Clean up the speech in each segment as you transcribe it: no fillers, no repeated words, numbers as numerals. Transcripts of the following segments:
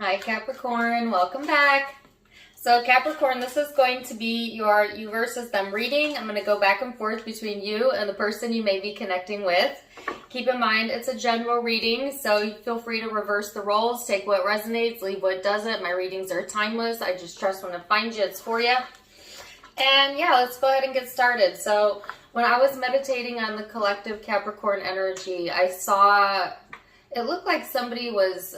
Hi Capricorn, welcome back. So Capricorn, this is going to be your you versus them reading. I'm going to go back and forth between you and the person you may be connecting with. Keep in mind, it's a general reading, so you feel free to reverse the roles. Take what resonates, leave what doesn't. My readings are timeless. I just trust when I find you, it's for you. And yeah, let's go ahead and get started. So when I was meditating on the collective Capricorn energy, I saw, it looked like somebody was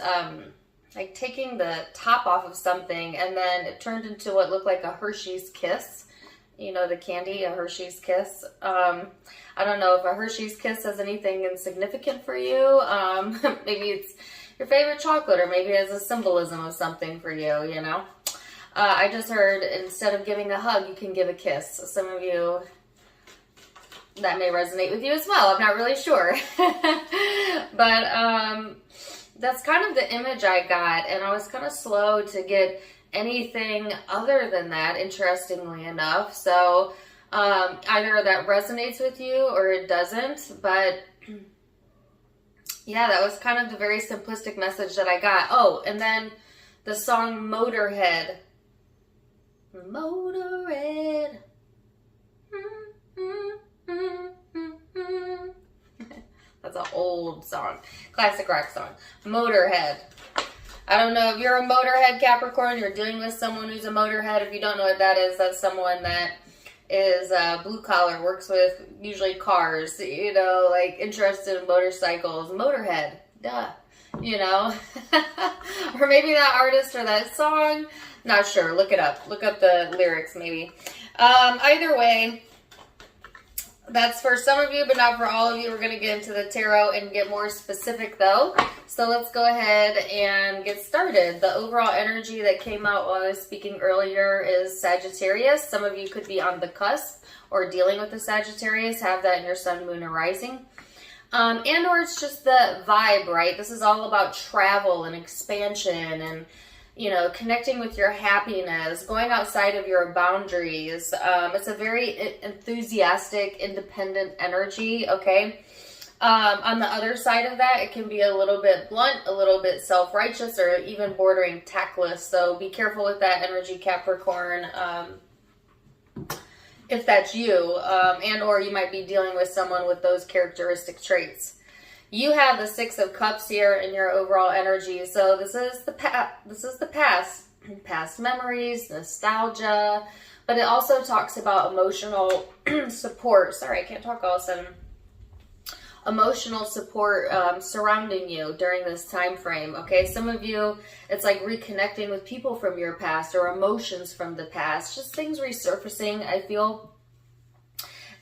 like taking the top off of something, and then it turned into what looked like a Hershey's Kiss. You know, the candy, a Hershey's Kiss. I don't know if a Hershey's Kiss has anything insignificant for you. Maybe it's your favorite chocolate, or maybe it has a symbolism of something for you, you know. I just heard instead of giving a hug, you can give a kiss. Some of you, that may resonate with you as well. I'm not really sure. But that's kind of the image I got, and I was kind of slow to get anything other than that, interestingly enough. So either that resonates with you or it doesn't, but yeah, that was kind of the very simplistic message that I got. Oh, and then the song Motorhead. Motorhead. That's an old song. Classic rock song. Motorhead. I don't know if you're a Motorhead, Capricorn. You're dealing with someone who's a Motorhead. If you don't know what that is, that's someone that is blue collar, works with usually cars, you know, like interested in motorcycles. Motorhead. Duh. You know? Or maybe that artist or that song. Not sure. Look it up. Look up the lyrics maybe. Either way, that's for some of you, but not for all of you. We're going to get into the tarot and get more specific, though. So let's go ahead and get started. The overall energy that came out while I was speaking earlier is Sagittarius. Some of you could be on the cusp or dealing with the Sagittarius, have that in your sun, moon, or rising. And or it's just the vibe, right? This is all about travel and expansion and, you know, connecting with your happiness, going outside of your boundaries. It's a very enthusiastic, independent energy, okay? On the other side of that, it can be a little bit blunt, a little bit self-righteous, or even bordering tactless. So be careful with that energy, Capricorn, if that's you, and or you might be dealing with someone with those characteristic traits. You have the Six of Cups here in your overall energy. So this is the past memories, nostalgia, but it also talks about emotional support. Sorry, I can't talk all of a sudden. Emotional support surrounding you during this time frame. Okay, some of you, it's like reconnecting with people from your past or emotions from the past, just things resurfacing, I feel.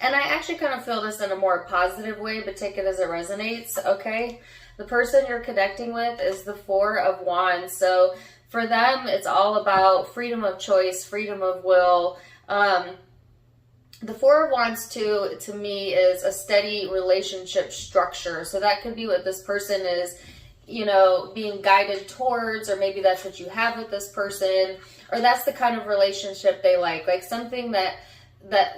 And I actually kind of feel this in a more positive way, but take it as it resonates, okay? The person you're connecting with is the Four of Wands. So for them, it's all about freedom of choice, freedom of will. The Four of Wands, too, to me, is a steady relationship structure. So that could be what this person is, you know, being guided towards, or maybe that's what you have with this person, or that's the kind of relationship they like something that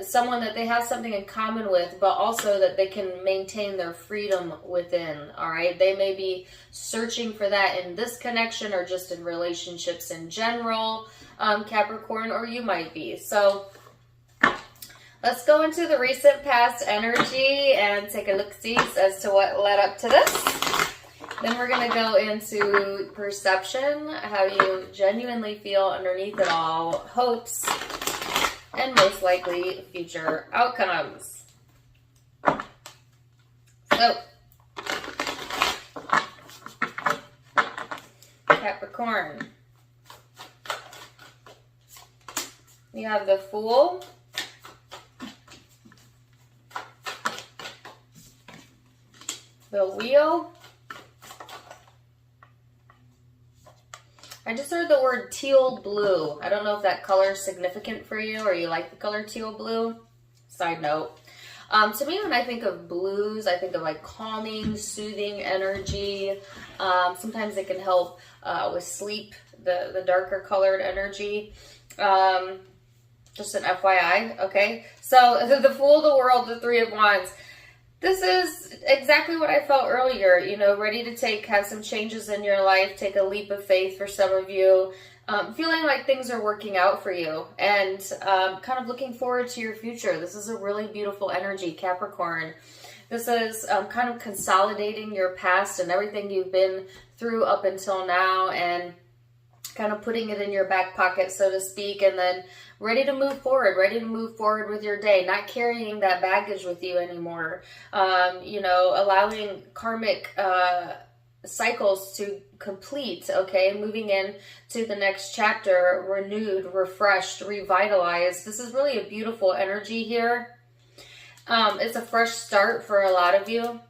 someone that they have something in common with, but also that they can maintain their freedom within, all right? They may be searching for that in this connection or just in relationships in general, Capricorn, or you might be. So let's go into the recent past energy and take a look-see as to what led up to this. Then we're going to go into perception, how you genuinely feel underneath it all, hopes, and most likely future outcomes. So, Capricorn, you have the Fool, the Wheel. I just heard the word teal blue. I don't know if that color is significant for you or you like the color teal blue. Side note. To me, when I think of blues, I think of like calming, soothing energy. Sometimes it can help with sleep, the darker colored energy. Just an FYI, okay? So the Fool, the World, the Three of Wands. This is exactly what I felt earlier, you know, ready to have some changes in your life, take a leap of faith for some of you, feeling like things are working out for you, and kind of looking forward to your future. This is a really beautiful energy, Capricorn. This is kind of consolidating your past and everything you've been through up until now, and kind of putting it in your back pocket, so to speak, and then ready to move forward with your day, not carrying that baggage with you anymore. You know, allowing karmic cycles to complete, okay, moving in to the next chapter, renewed, refreshed, revitalized. This is really a beautiful energy here. It's a fresh start for a lot of you.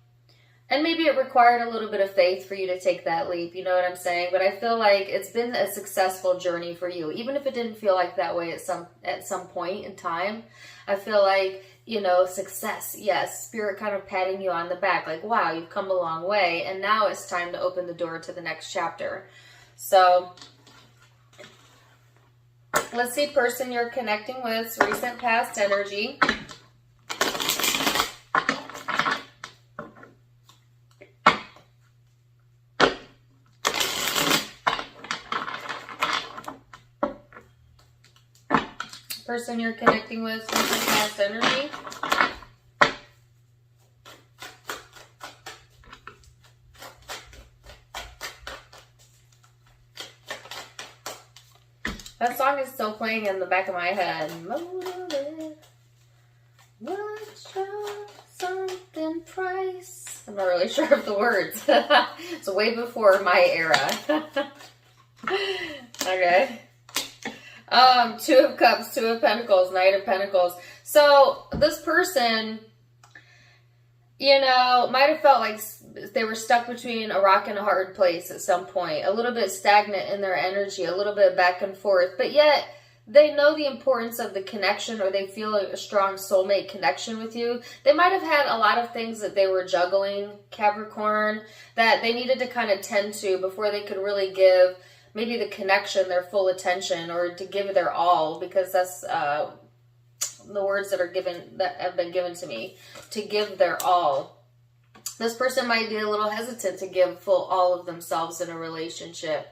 And maybe it required a little bit of faith for you to take that leap, you know what I'm saying? But I feel like it's been a successful journey for you, even if it didn't feel like that way at some point in time. I feel like, you know, success, yes, spirit kind of patting you on the back, like, wow, you've come a long way, and now it's time to open the door to the next chapter. So let's see, person you're connecting with, recent past energy. Person you're connecting with, recent past energy. That song is still playing in the back of my head. What's your something price? I'm not really sure of the words. It's way before my era. Okay. Two of Cups, Two of Pentacles, Knight of Pentacles. So this person, you know, might have felt like they were stuck between a rock and a hard place at some point, a little bit stagnant in their energy, a little bit back and forth, but yet they know the importance of the connection, or they feel a strong soulmate connection with you. They might have had a lot of things that they were juggling, Capricorn, that they needed to kind of tend to before they could really give maybe the connection their full attention, or to give their all, because that's the words that have been given to me, to give their all. This person might be a little hesitant to give full all of themselves in a relationship,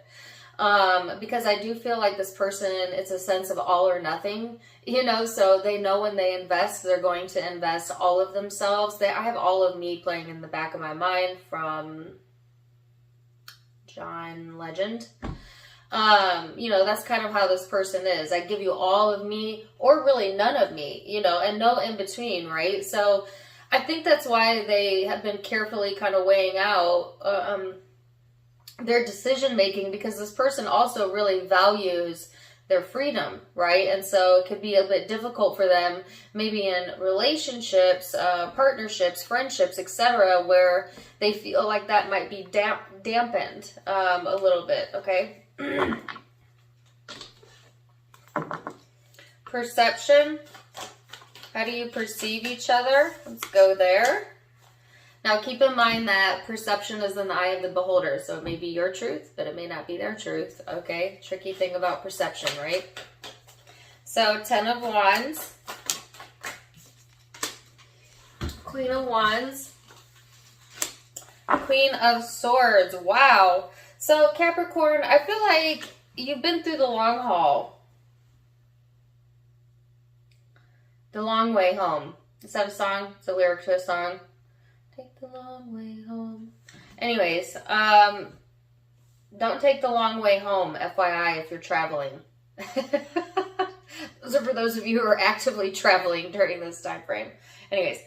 because I do feel like this person, it's a sense of all or nothing, you know, so they know when they invest, they're going to invest all of themselves. I have All of Me playing in the back of my mind from John Legend. You know, that's kind of how this person is. I give you all of me, or really none of me, you know, and no in between, right? So I think that's why they have been carefully kind of weighing out their decision making, because this person also really values their freedom, right? And so it could be a bit difficult for them, maybe in relationships, partnerships, friendships, etc., where they feel like that might be dampened a little bit, okay? Perception. How do you perceive each other? Let's go there. Now keep in mind that perception is in the eye of the beholder, so it may be your truth, but it may not be their truth, okay? Tricky thing about perception, right? So 10 of Wands, Queen of Wands, Queen of Swords. Wow. So Capricorn, I feel like you've been through the long haul. The long way home. Is that a song? It's a lyric to a song. Take the long way home. Anyways, don't take the long way home, FYI, if you're traveling. Those are for those of you who are actively traveling during this time frame. Anyways,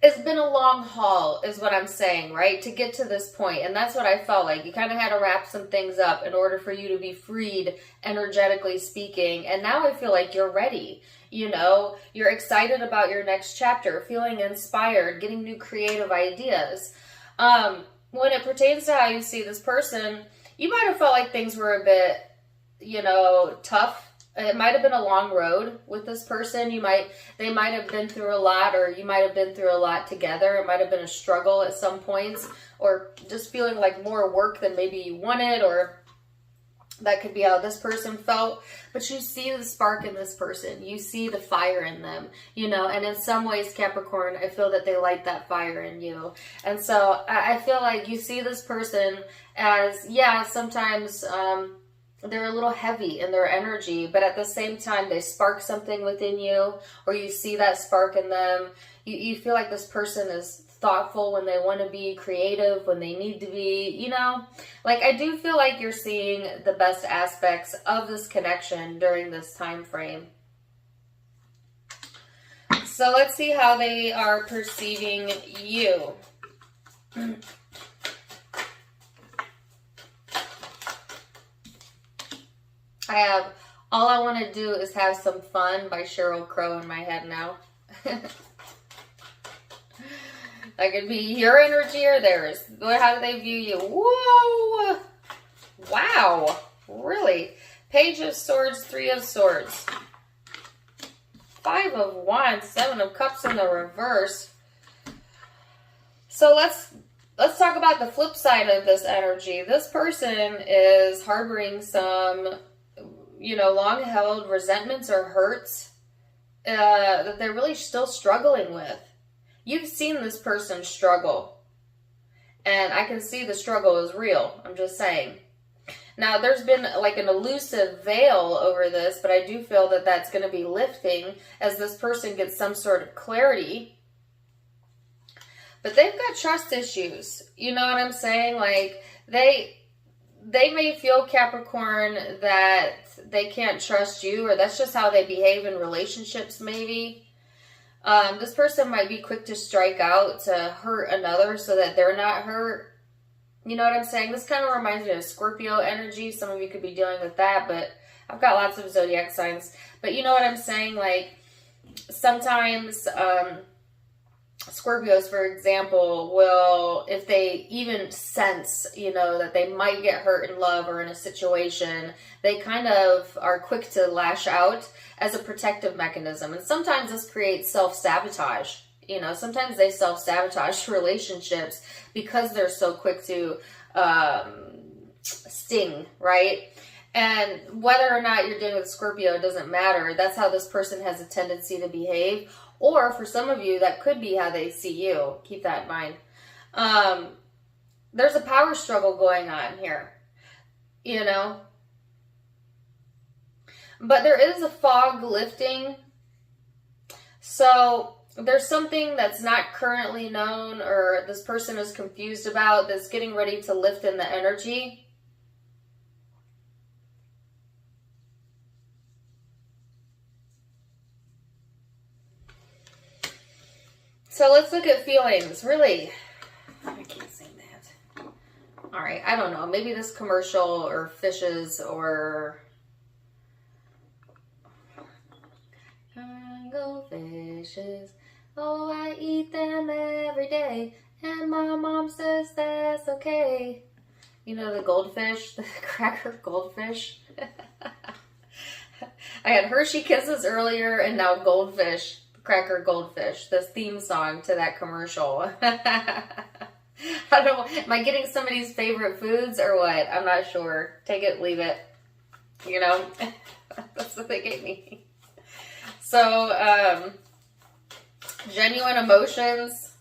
it's been a long haul is what I'm saying, right? To get to this point. And that's what I felt like. You kind of had to wrap some things up in order for you to be freed, energetically speaking. And now I feel like you're ready. You know, you're excited about your next chapter, feeling inspired, getting new creative ideas. When it pertains to how you see this person, you might have felt like things were a bit, you know, tough. It might have been a long road with this person. They might have been through a lot, or you might have been through a lot together. It might have been a struggle at some points, or just feeling like more work than maybe you wanted, or That could be how this person felt, but you see the spark in this person. You see the fire in them, you know, and in some ways, Capricorn, I feel that they light that fire in you. And so I feel like you see this person as, yeah, sometimes they're a little heavy in their energy, but at the same time, they spark something within you, or you see that spark in them. You feel like this person is thoughtful when they want to be, creative when they need to be, you know, like I do feel like you're seeing the best aspects of this connection during this time frame. So let's see how they are perceiving you. I have All I Want to Do Is Have Some Fun by Sheryl Crow in my head now. That could be your energy or theirs. How do they view you? Whoa! Wow! Really? Page of Swords, Three of Swords. Five of Wands, Seven of Cups in the reverse. So let's talk about the flip side of this energy. This person is harboring some, you know, long-held resentments or hurts that they're really still struggling with. You've seen this person struggle, and I can see the struggle is real. I'm just saying. Now, there's been like an elusive veil over this, but I do feel that that's going to be lifting as this person gets some sort of clarity. But they've got trust issues. You know what I'm saying? Like, they may feel, Capricorn, that they can't trust you, or that's just how they behave in relationships, maybe. This person might be quick to strike out to hurt another so that they're not hurt. You know what I'm saying? This kind of reminds me of Scorpio energy. Some of you could be dealing with that, but I've got lots of zodiac signs. But you know what I'm saying? Like, sometimes Scorpios, for example, will, if they even sense, you know, that they might get hurt in love or in a situation, they kind of are quick to lash out as a protective mechanism. And sometimes this creates self-sabotage. You know, sometimes they self-sabotage relationships because they're so quick to sting, right? And whether or not you're dealing with Scorpio, it doesn't matter. That's how this person has a tendency to behave. Or for some of you, that could be how they see you. Keep that in mind. There's a power struggle going on here, you know. But there is a fog lifting. So there's something that's not currently known, or this person is confused about, that's getting ready to lift in the energy. So let's look at feelings. Really, I can't sing that. All right, I don't know. Maybe this commercial or fishes or goldfishes. Oh, I eat them every day, and my mom says that's okay. You know the goldfish, the cracker goldfish. I had Hershey Kisses earlier, and now goldfish. Cracker goldfish, this theme song to that commercial. I don't know, am I getting somebody's favorite foods or what? I'm not sure. Take it, leave it. You know, that's what they gave me. So, genuine emotions,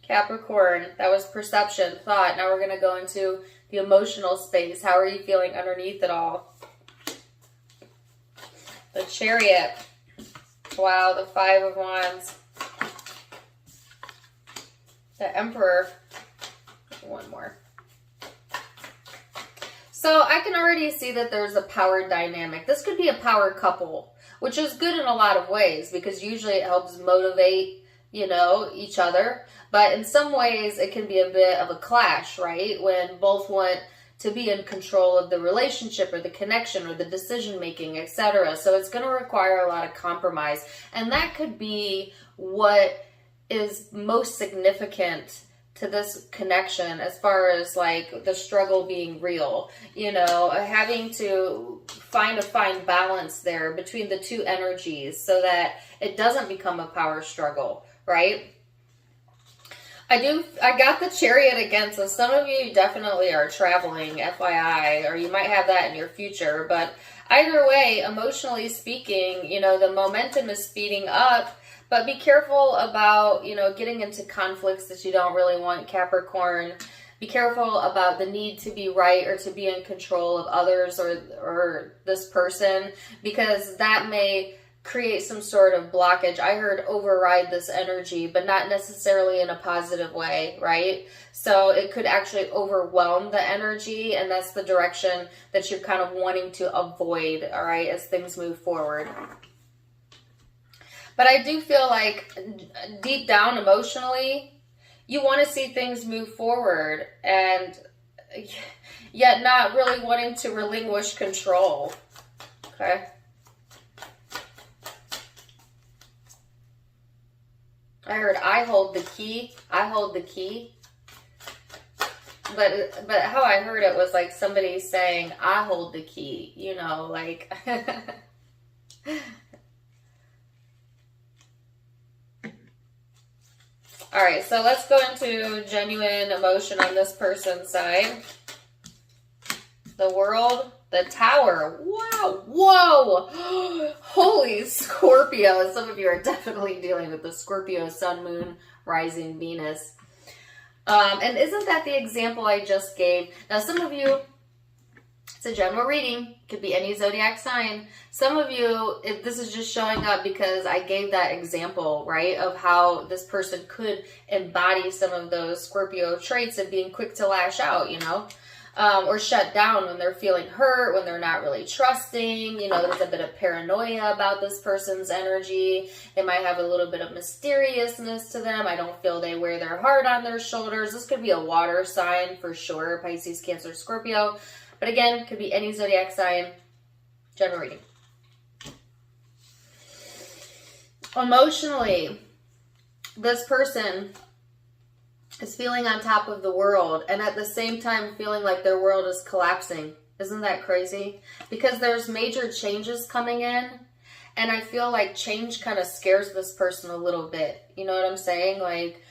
Capricorn, that was perception, thought. Now we're going to go into the emotional space. How are you feeling underneath it all? The Chariot. Wow, the Five of Wands. The Emperor. One more. So I can already see that there's a power dynamic. This could be a power couple, which is good in a lot of ways because usually it helps motivate, you know, each other. But in some ways it can be a bit of a clash, right? When both want to be in control of the relationship or the connection or the decision making, etc. So it's going to require a lot of compromise. And that could be what is most significant to this connection as far as like the struggle being real, you know, having to find a fine balance there between the two energies so that it doesn't become a power struggle, right? I got the Chariot again, so some of you definitely are traveling, FYI, or you might have that in your future. But either way, emotionally speaking, you know, the momentum is speeding up, but be careful about, you know, getting into conflicts that you don't really want, Capricorn. Be careful about the need to be right or to be in control of others or this person, because that may create some sort of blockage. I heard override this energy, but not necessarily in a positive way, right? So it could actually overwhelm the energy, and that's the direction that you're kind of wanting to avoid, all right, as things move forward. But I do feel like deep down emotionally, you want to see things move forward, and yet not really wanting to relinquish control, okay? I heard I hold the key. I hold the key. But how I heard it was like somebody saying, I hold the key. You know, like... All right, so let's go into genuine emotion on this person's side. The World, the Tower. Wow, whoa. Holy Scorpio. Some of you are definitely dealing with the Scorpio Sun, Moon, Rising, Venus. And isn't that the example I just gave? Now, some of you, it's a general reading. Could be any zodiac sign. Some of you, if this is just showing up because I gave that example, right, of how this person could embody some of those Scorpio traits of being quick to lash out, you know, or shut down when they're feeling hurt, when they're not really trusting. You know, there's a bit of paranoia about this person's energy. They might have a little bit of mysteriousness to them. I don't feel they wear their heart on their shoulders. This could be a water sign for sure, Pisces, Cancer, Scorpio. But again, could be any zodiac sign. General reading. Emotionally, this person is feeling on top of the world and at the same time feeling like their world is collapsing. Isn't that crazy? Because there's major changes coming in, and I feel like change kind of scares this person a little bit. You know what I'm saying? Like,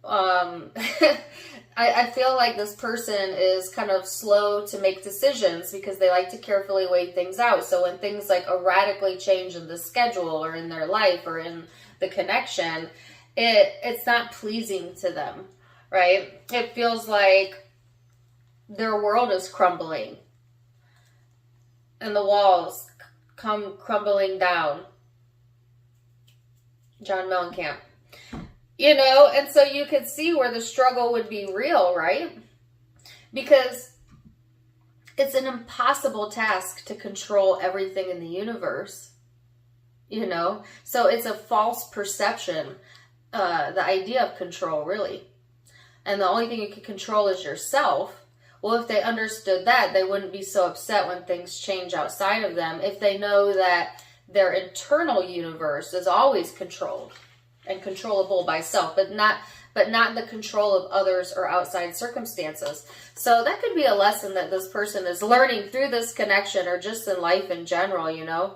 I feel like this person is kind of slow to make decisions because they like to carefully weigh things out. So when things like radically change in the schedule or in their life or in the connection, it's not pleasing to them, right? It feels like their world is crumbling and the walls come crumbling down. John Mellencamp. You know, and so you could see where the struggle would be real, right? Because it's an impossible task to control everything in the universe, you know? So it's a false perception, the idea of control, really. And the only thing you can control is yourself. Well, if they understood that, they wouldn't be so upset when things change outside of them. If they know that their internal universe is always controlled and controllable by self, but not the control of others or outside circumstances. So that could be a lesson that this person is learning through this connection or just in life in general, you know.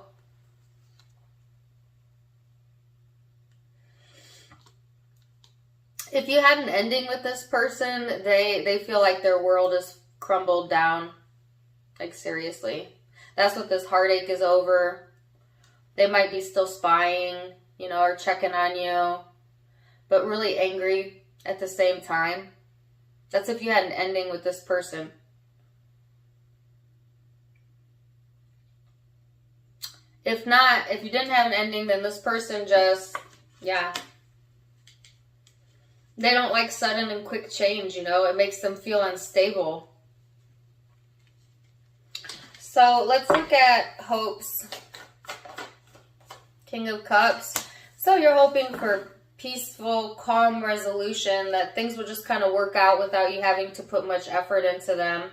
If you had an ending with this person, they feel like their world is crumbled down. Like, seriously. That's what this heartache is over. They might be still spying, you know, or checking on you, but really angry at the same time. That's if you had an ending with this person. If not, if you didn't have an ending, then this person just, yeah. They don't like sudden and quick change, you know. It makes them feel unstable. So let's look at hopes. King of Cups. So you're hoping for peaceful, calm resolution, that things will just kind of work out without you having to put much effort into them.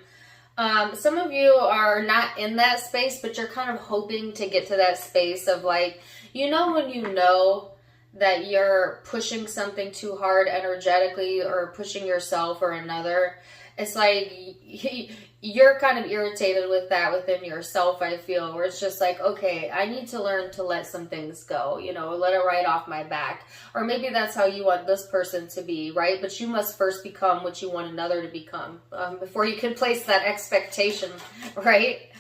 Some of you are not in that space, but you're kind of hoping to get to that space of like, you know, when you know that you're pushing something too hard energetically or pushing yourself or another, It's like you're kind of irritated with that within yourself, I feel, where it's just like, okay, I need to learn to let some things go, you know, let it right off my back. Or maybe that's how you want this person to be, right? But you must first become what you want another to become before you can place that expectation, right?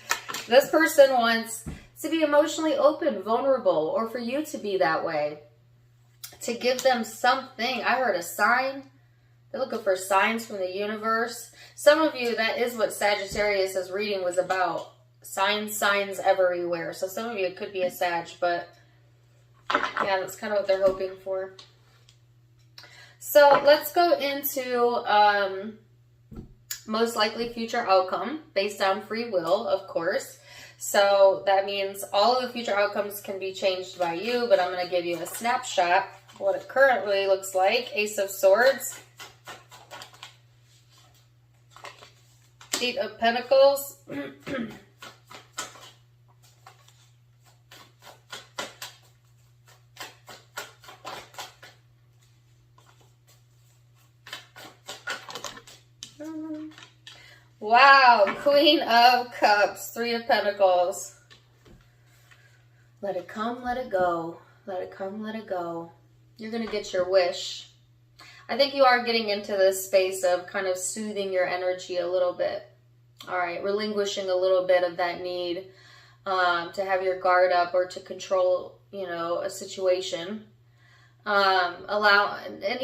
This person wants to be emotionally open, vulnerable, or for you to be that way. To give them something. I heard a sign. They're looking for signs from the universe. Some of you, that is what Sagittarius' reading was about. Signs everywhere. So some of you, it could be a Sag, but yeah, that's kind of what they're hoping for. So let's go into most likely future outcome based on free will, of course. So that means all of the future outcomes can be changed by you, but I'm going to give you a snapshot of what it currently looks like. Ace of Swords. 8 of Pentacles. Wow, Queen of Cups, 3 of Pentacles. Let it come, let it go. Let it come, let it go. You're going to get your wish. I think you are getting into this space of kind of soothing your energy a little bit. All right, relinquishing a little bit of that need to have your guard up or to control, you know, a situation. And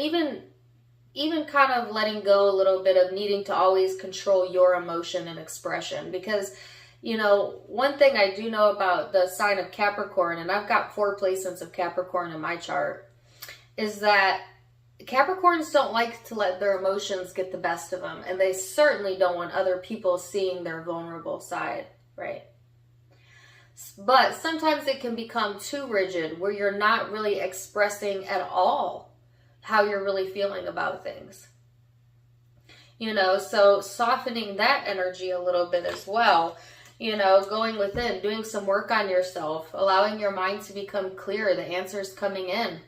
even kind of letting go a little bit of needing to always control your emotion and expression. Because, you know, one thing I do know about the sign of Capricorn, and I've got 4 placements of Capricorn in my chart, is that Capricorns don't like to let their emotions get the best of them. And they certainly don't want other people seeing their vulnerable side, right? But sometimes it can become too rigid where you're not really expressing at all how you're really feeling about things. You know, so softening that energy a little bit as well. You know, going within, doing some work on yourself, allowing your mind to become clear, the answers coming in.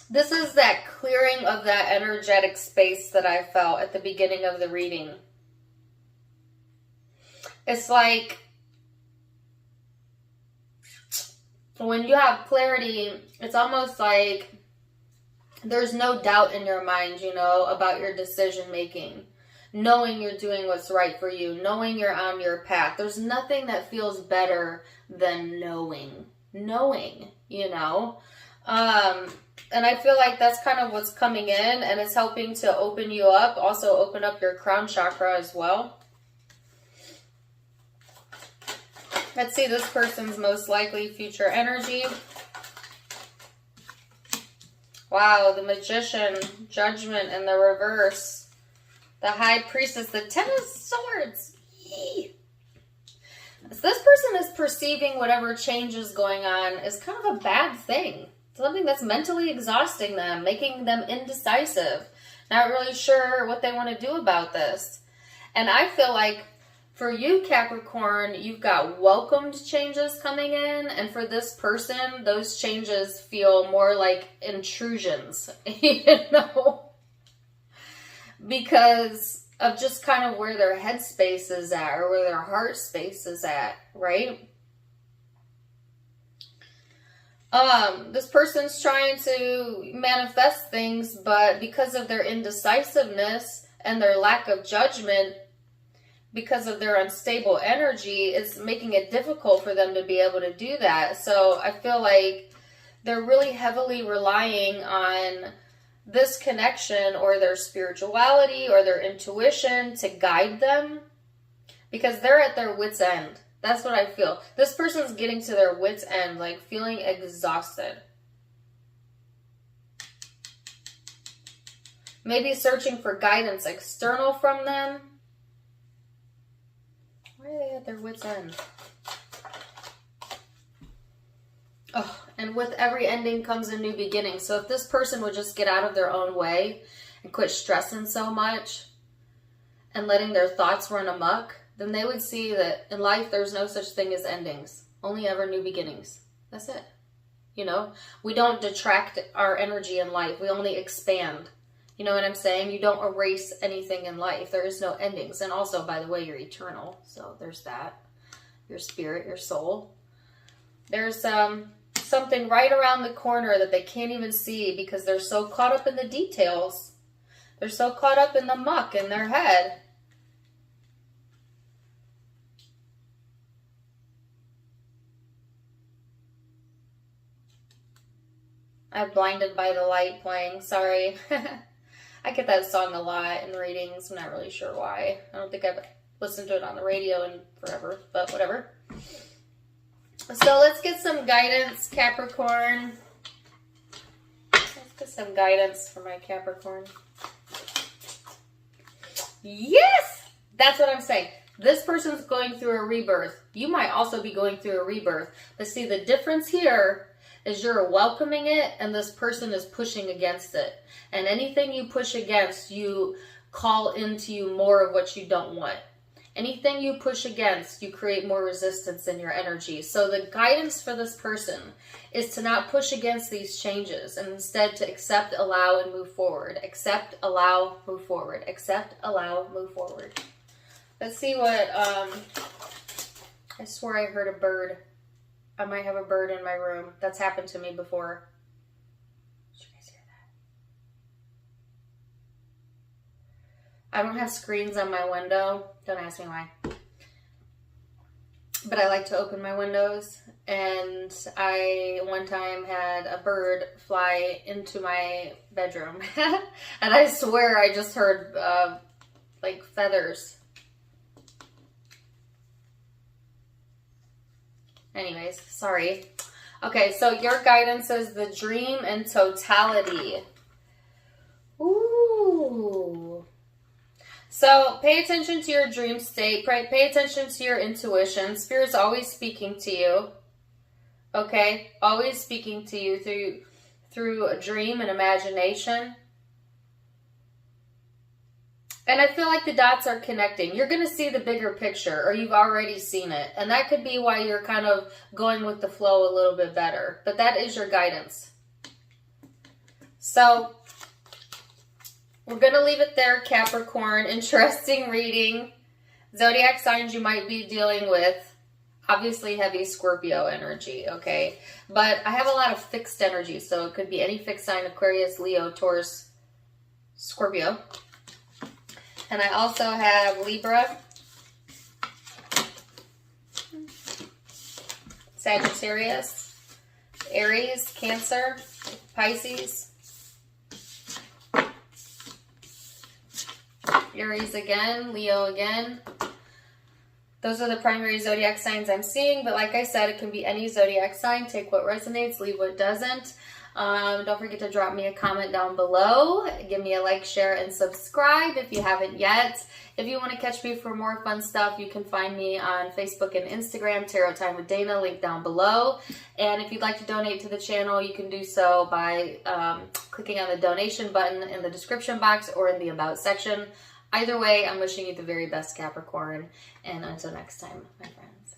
This is that clearing of that energetic space that I felt at the beginning of the reading. It's like when you have clarity, it's almost like there's no doubt in your mind, you know, about your decision making. Knowing you're doing what's right for you. Knowing you're on your path. There's nothing that feels better than knowing. Knowing, you know. And I feel like that's kind of what's coming in, and it's helping to open you up. Also open up your crown chakra as well. Let's see this person's most likely future energy. Wow, the Magician, Judgment in the reverse. The High Priestess, the 10 of Swords. Yee. So this person is perceiving whatever change is going on as kind of a bad thing. Something that's mentally exhausting them, making them indecisive, not really sure what they want to do about this. And I feel like for you, Capricorn, you've got welcomed changes coming in. And for this person, those changes feel more like intrusions, you know, because of just kind of where their headspace is at or where their heart space is at, right? This person's trying to manifest things, but because of their indecisiveness and their lack of judgment, because of their unstable energy, it's making it difficult for them to be able to do that. So I feel like they're really heavily relying on this connection or their spirituality or their intuition to guide them because they're at their wit's end. That's what I feel. This person's getting to their wit's end, like feeling exhausted. Maybe searching for guidance external from them. Why are they at their wit's end? Oh, and with every ending comes a new beginning. So if this person would just get out of their own way and quit stressing so much and letting their thoughts run amok, then they would see that in life there's no such thing as endings, only ever new beginnings. That's it. You know, we don't detract our energy in life. We only expand. You know what I'm saying? You don't erase anything in life. There is no endings. And also, by the way, you're eternal. So there's that. Your spirit, your soul. There's something right around the corner that they can't even see because they're so caught up in the details. They're so caught up in the muck in their head. I'm blinded by the light playing. Sorry. I get that song a lot in readings. I'm not really sure why. I don't think I've listened to it on the radio in forever, but whatever. So let's get some guidance, Capricorn. Let's get some guidance for my Capricorn. Yes! That's what I'm saying. This person's going through a rebirth. You might also be going through a rebirth. But see, the difference here is you're welcoming it and this person is pushing against it. And anything you push against, you call into you more of what you don't want. Anything you push against, you create more resistance in your energy. So the guidance for this person is to not push against these changes and instead to accept, allow, and move forward. Accept, allow, move forward. Accept, allow, move forward. Let's see what, I swear I heard a bird. I might have a bird in my room. That's happened to me before. Did you guys hear that? I don't have screens on my window. Don't ask me why. But I like to open my windows. And I, one time, had a bird fly into my bedroom. And I swear I just heard, like, feathers. Anyways, sorry. Okay, so your guidance is the dream and totality. Ooh. So pay attention to your dream state. Pay attention to your intuition. Spirit's always speaking to you. Okay? Always speaking to you through a dream and imagination. And I feel like the dots are connecting. You're going to see the bigger picture, or you've already seen it. And that could be why you're kind of going with the flow a little bit better. But that is your guidance. So, we're going to leave it there, Capricorn. Interesting reading. Zodiac signs you might be dealing with. Obviously, heavy Scorpio energy, okay? But I have a lot of fixed energy, so it could be any fixed sign: Aquarius, Leo, Taurus, Scorpio. And I also have Libra, Sagittarius, Aries, Cancer, Pisces, Aries again, Leo again. Those are the primary zodiac signs I'm seeing. But like I said, it can be any zodiac sign. Take what resonates, leave what doesn't. Don't forget to drop me a comment down below. Give me a like, share, and subscribe if you haven't yet. If you want to catch me for more fun stuff, you can find me on Facebook and Instagram, Tarot Time with Dana, link down below. And if you'd like to donate to the channel, you can do so by clicking on the donation button in the description box or in the About section. Either way, I'm wishing you the very best, Capricorn. And until next time, my friends,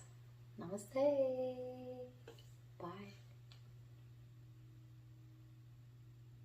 namaste. Bye.